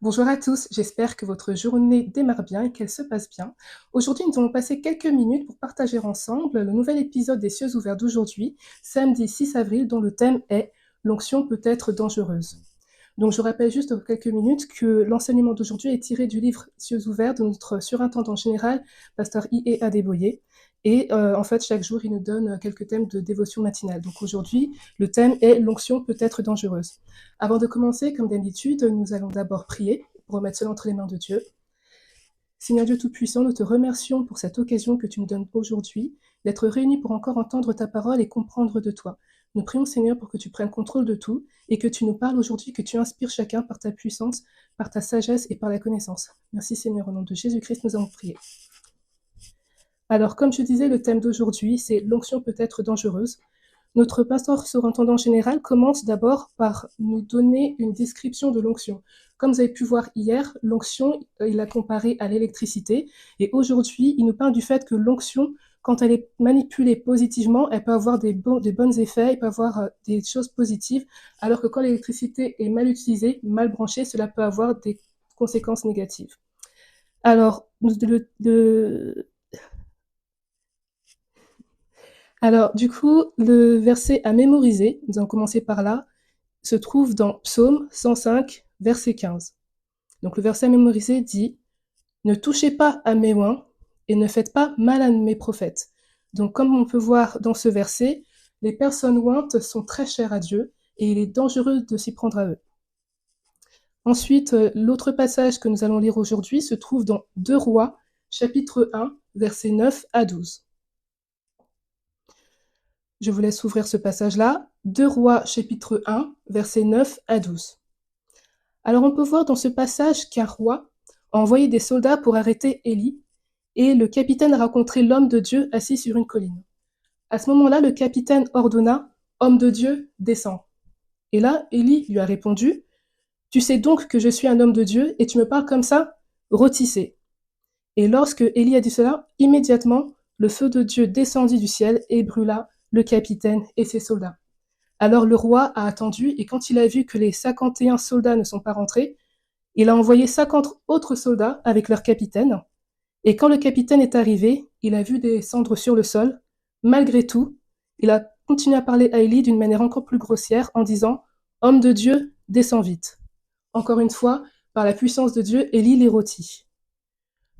Bonjour à tous, j'espère que votre journée démarre bien et qu'elle se passe bien. Aujourd'hui, nous allons passer quelques minutes pour partager ensemble le nouvel épisode des Cieux ouverts d'aujourd'hui, samedi 6 avril, dont le thème est «L'onction peut être dangereuse». Donc je rappelle juste dans quelques minutes que l'enseignement d'aujourd'hui est tiré du livre Cieux ouverts de notre surintendant général, pasteur I.E. Adeboye. Et en fait, chaque jour, il nous donne quelques thèmes de dévotion matinale. Donc aujourd'hui, le thème est «L'onction peut être dangereuse». Avant de commencer, comme d'habitude, nous allons d'abord prier pour remettre cela entre les mains de Dieu. Seigneur Dieu Tout-Puissant, nous te remercions pour cette occasion que tu nous donnes aujourd'hui, d'être réunis pour encore entendre ta parole et comprendre de toi. Nous prions, Seigneur, pour que tu prennes contrôle de tout et que tu nous parles aujourd'hui, que tu inspires chacun par ta puissance, par ta sagesse et par la connaissance. Merci, Seigneur, au nom de Jésus-Christ, nous avons prié. Alors, comme je disais, le thème d'aujourd'hui, c'est l'onction peut être dangereuse. Notre pasteur surintendant général commence d'abord par nous donner une description de l'onction. Comme vous avez pu voir hier, l'onction, il l'a comparée à l'électricité. Et aujourd'hui, il nous parle du fait que l'onction, quand elle est manipulée positivement, elle peut avoir des bons effets, elle peut avoir des choses positives, alors que quand l'électricité est mal utilisée, mal branchée, cela peut avoir des conséquences négatives. Alors, du coup, le verset à mémoriser, nous allons commencer par là, se trouve dans Psaume 105, verset 15. Donc le verset à mémoriser dit « Ne touchez pas à mes oins et ne faites pas mal à mes prophètes ». Donc comme on peut voir dans ce verset, les personnes ointes sont très chères à Dieu et il est dangereux de s'y prendre à eux. Ensuite, l'autre passage que nous allons lire aujourd'hui se trouve dans 2 Rois, chapitre 1, versets 9 à 12. Je vous laisse ouvrir ce passage-là. 2 Rois, chapitre 1, versets 9 à 12. Alors on peut voir dans ce passage qu'un roi a envoyé des soldats pour arrêter Élie, et le capitaine a rencontré l'homme de Dieu assis sur une colline. À ce moment-là, le capitaine ordonna « Homme de Dieu, descends ». Et là, Élie lui a répondu « Tu sais donc que je suis un homme de Dieu, et tu me parles comme ça? Rôtissez ». Et lorsque Élie a dit cela, immédiatement, le feu de Dieu descendit du ciel et brûla le capitaine et ses soldats. Alors le roi a attendu, et quand il a vu que les 51 soldats ne sont pas rentrés, il a envoyé 50 autres soldats avec leur capitaine. Et quand le capitaine est arrivé, il a vu des cendres sur le sol. Malgré tout, il a continué à parler à Élie d'une manière encore plus grossière en disant « Homme de Dieu, descends vite ». Encore une fois, par la puissance de Dieu, Élie les rôtit.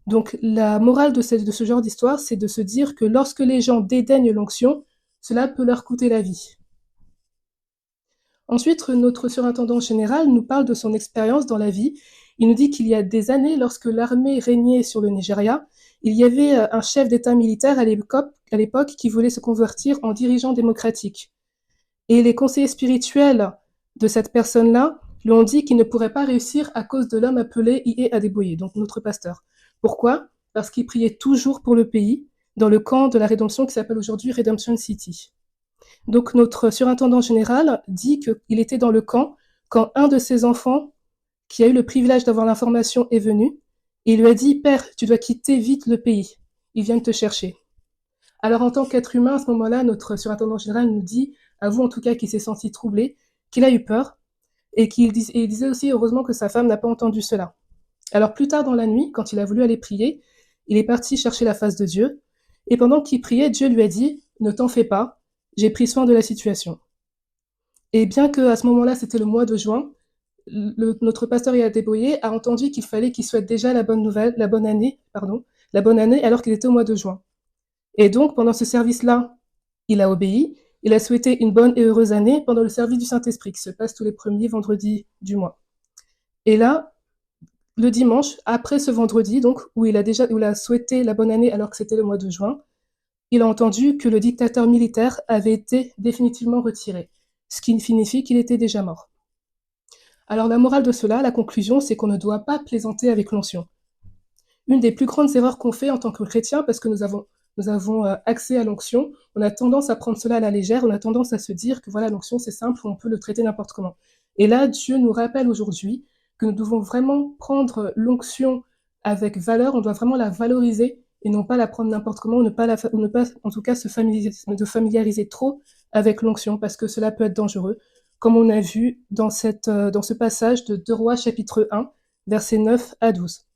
Donc la morale de ce genre d'histoire, c'est de se dire que lorsque les gens dédaignent l'onction, cela peut leur coûter la vie. Ensuite, notre surintendant général nous parle de son expérience dans la vie. Il nous dit qu'il y a des années, lorsque l'armée régnait sur le Nigeria, il y avait un chef d'État militaire à l'époque qui voulait se convertir en dirigeant démocratique. Et les conseillers spirituels de cette personne-là lui ont dit qu'il ne pourrait pas réussir à cause de l'homme appelé I.E. Adeboye, donc notre pasteur. Pourquoi? Parce qu'il priait toujours pour le pays, dans le camp de la rédemption qui s'appelle aujourd'hui Redemption City. Donc notre surintendant général dit qu'il était dans le camp quand un de ses enfants, qui a eu le privilège d'avoir l'information, est venu, et il lui a dit « Père, tu dois quitter vite le pays, ils viennent te chercher ». Alors en tant qu'être humain, à ce moment-là, notre surintendant général nous dit, à vous en tout cas, qu'il s'est senti troublé, qu'il a eu peur, et il disait aussi heureusement que sa femme n'a pas entendu cela. Alors plus tard dans la nuit, quand il a voulu aller prier, il est parti chercher la face de Dieu, et pendant qu'il priait, Dieu lui a dit « Ne t'en fais pas, j'ai pris soin de la situation ». Et bien qu'à ce moment-là, c'était le mois de juin, notre pasteur Adeboye a entendu qu'il fallait qu'il souhaite déjà la bonne année, alors qu'il était au mois de juin. Et donc, pendant ce service-là, il a obéi, il a souhaité une bonne et heureuse année pendant le service du Saint-Esprit qui se passe tous les premiers vendredis du mois. Et là, le dimanche, après ce vendredi, donc, où il a souhaité la bonne année alors que c'était le mois de juin, il a entendu que le dictateur militaire avait été définitivement retiré, ce qui signifie qu'il était déjà mort. Alors la morale de cela, la conclusion, c'est qu'on ne doit pas plaisanter avec l'onction. Une des plus grandes erreurs qu'on fait en tant que chrétien, parce que nous avons accès à l'onction, on a tendance à prendre cela à la légère, on a tendance à se dire que voilà, l'onction c'est simple, on peut le traiter n'importe comment. Et là, Dieu nous rappelle aujourd'hui que nous devons vraiment prendre l'onction avec valeur, on doit vraiment la valoriser et non pas la prendre n'importe comment, ou ne pas en tout cas se familiariser trop avec l'onction, parce que cela peut être dangereux, comme on a vu dans ce passage de 2 Rois chapitre 1, versets 9 à 12.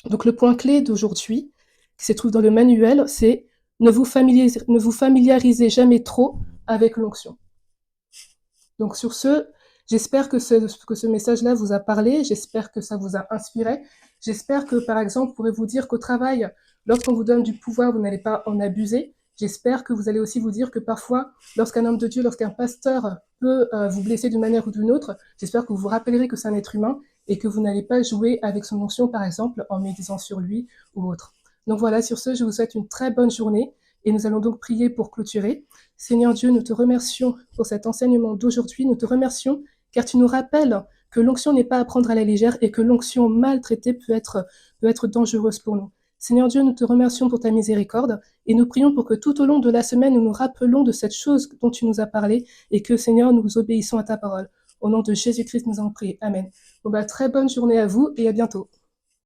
Donc le point clé d'aujourd'hui, qui se trouve dans le manuel, c'est ne vous familiarisez jamais trop avec l'onction. Donc sur ce, j'espère que ce message-là vous a parlé, j'espère que ça vous a inspiré, j'espère que par exemple, vous pourrez vous dire qu'au travail, lorsqu'on vous donne du pouvoir, vous n'allez pas en abuser. J'espère que vous allez aussi vous dire que parfois, lorsqu'un homme de Dieu, lorsqu'un pasteur peut vous blesser d'une manière ou d'une autre, j'espère que vous vous rappellerez que c'est un être humain et que vous n'allez pas jouer avec son onction, par exemple, en médisant sur lui ou autre. Donc voilà, sur ce, je vous souhaite une très bonne journée et nous allons donc prier pour clôturer. Seigneur Dieu, nous te remercions pour cet enseignement d'aujourd'hui. Nous te remercions car tu nous rappelles que l'onction n'est pas à prendre à la légère et que l'onction maltraitée peut être dangereuse pour nous. Seigneur Dieu, nous te remercions pour ta miséricorde et nous prions pour que tout au long de la semaine, nous nous rappelons de cette chose dont tu nous as parlé et que, Seigneur, nous obéissons à ta parole. Au nom de Jésus-Christ, nous en prions. Amen. Bon, très bonne journée à vous et à bientôt.